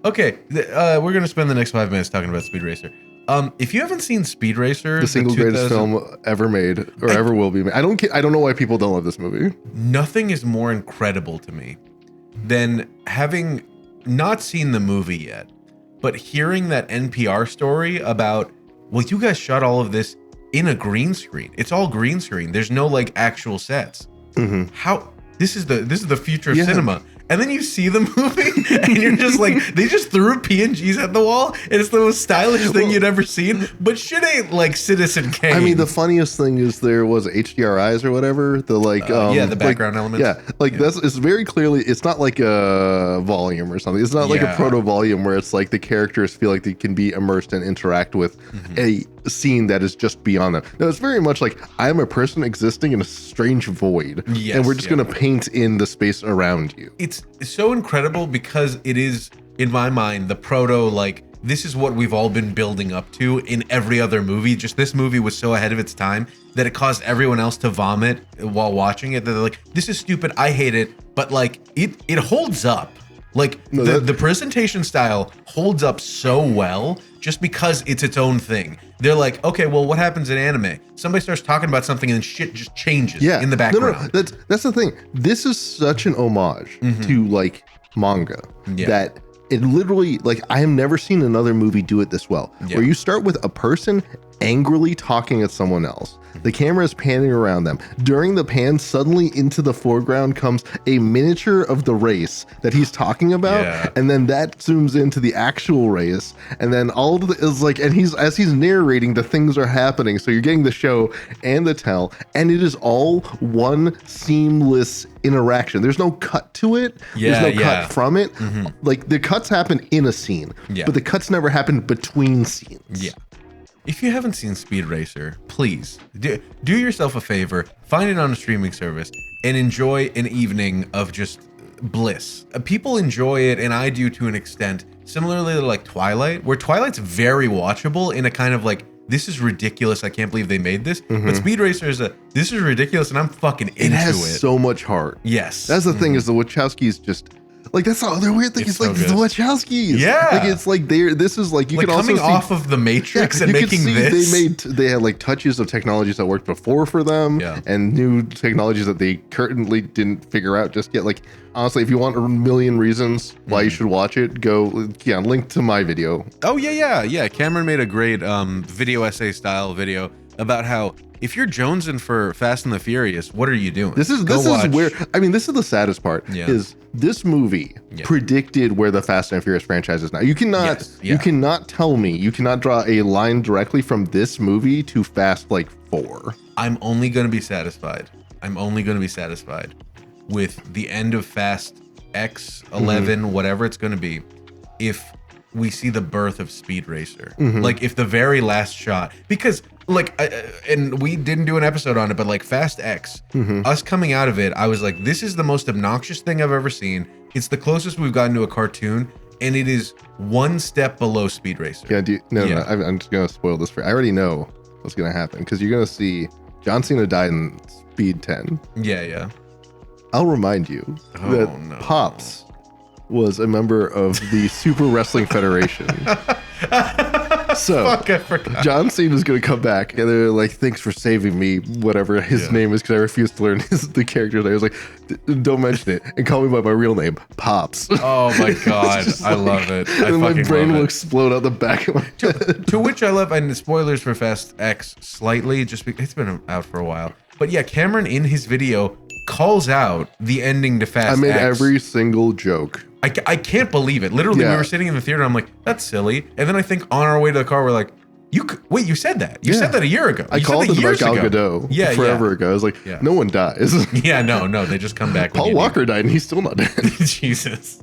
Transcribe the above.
Okay, we're gonna spend the next 5 minutes talking about Speed Racer. If you haven't seen Speed Racer, The single greatest film ever made or ever will be made. I don't know why people don't love this movie. Nothing is more incredible to me than having not seen the movie yet, but hearing that NPR story about, well, you guys shot all of this in a green screen. It's all green screen. There's no like actual sets. Mm-hmm. How this is the future of cinema. And then you see the movie and you're just like, they just threw PNGs at the wall and it's the most stylish thing you'd ever seen. But shit ain't like Citizen Kane. I mean, the funniest thing is there was HDRIs or whatever. The like, the background elements. Yeah, like it's very clearly, it's not like a volume or something. It's not like a proto volume where it's like the characters feel like they can be immersed and interact with a scene that is just beyond them. No, it's very much like I'm a person existing in a strange void, and we're just gonna paint in the space around you. It's so incredible because it is, in my mind, the proto, like, this is what we've all been building up to in every other movie. Just this movie was so ahead of its time that it caused everyone else to vomit while watching it. They're like, this is stupid, I hate it, but like it holds up. Like the presentation style holds up so well just because it's its own thing. They're like, okay, well, what happens in anime? Somebody starts talking about something and then shit just changes in the background. No, that's the thing. This is such an homage to like manga that it literally, like, I have never seen another movie do it this well. Where you start with a person angrily talking at someone else. The camera is panning around them. During the pan, suddenly into the foreground comes a miniature of the race that he's talking about, and then that zooms into the actual race, and then all of it is like, and as he's narrating, the things are happening. So you're getting the show and the tell, and it is all one seamless interaction. There's no cut to it. There's no cut from it. Like the cuts happen in a scene, but the cuts never happen between scenes. If you haven't seen Speed Racer, please do yourself a favor, find it on a streaming service, and enjoy an evening of just bliss. People enjoy it, and I do to an extent, similarly to like Twilight, where Twilight's very watchable in a kind of like, this is ridiculous, I can't believe they made this. But Speed Racer is this is ridiculous, and I'm fucking into it. It has so much heart. Yes. That's the thing, is the Wachowskis just... Like, that's the other weird thing. It's so like the Wachowskis. Yeah. Like, it's like this is like, you like can also coming off of the Matrix and making this. They had like touches of technologies that worked before for them and new technologies that they currently didn't figure out just yet. Like, honestly, if you want a million reasons why you should watch it, go, link to my video. Oh, yeah. Cameron made a great video essay style video about how if you're jonesing for Fast and the Furious, what are you doing? This is where, I mean, this is the saddest part, is this movie predicted where the Fast and Furious franchise is now. You cannot tell me, you cannot draw a line directly from this movie to Fast like 4. I'm only going to be satisfied with the end of Fast X, 11, whatever it's going to be, if we see the birth of Speed Racer. Like, if the very last shot, because like, and we didn't do an episode on it, but like Fast X, us coming out of it, I was like, this is the most obnoxious thing I've ever seen. It's the closest we've gotten to a cartoon, and it is one step below Speed Racer. No, I'm just gonna spoil this for you. I already know what's gonna happen, because you're gonna see John Cena died in Speed 10. Yeah. I'll remind you that Pops was a member of the Super Wrestling Federation. So Fuck, I forgot. John Cena is going to come back, and they're like, "Thanks for saving me," whatever his name is, because I refuse to learn the character's name. I was like, "Don't mention it, and call me by my real name, Pops." Oh my god, I love it. And my brain will explode out the back of my head. To which I love, and spoilers for Fast X slightly, just because it's been out for a while. But yeah, Cameron in his video calls out the ending to Fast X. I made every single joke. I can't believe it. Literally, we were sitting in the theater, and I'm like, that's silly. And then I think on our way to the car, we're like, wait, you said that. You said that a year ago. I called it about Gal Gadot forever ago. I was like, no one dies. No, they just come back. Paul Walker died, and he's still not dead. Jesus.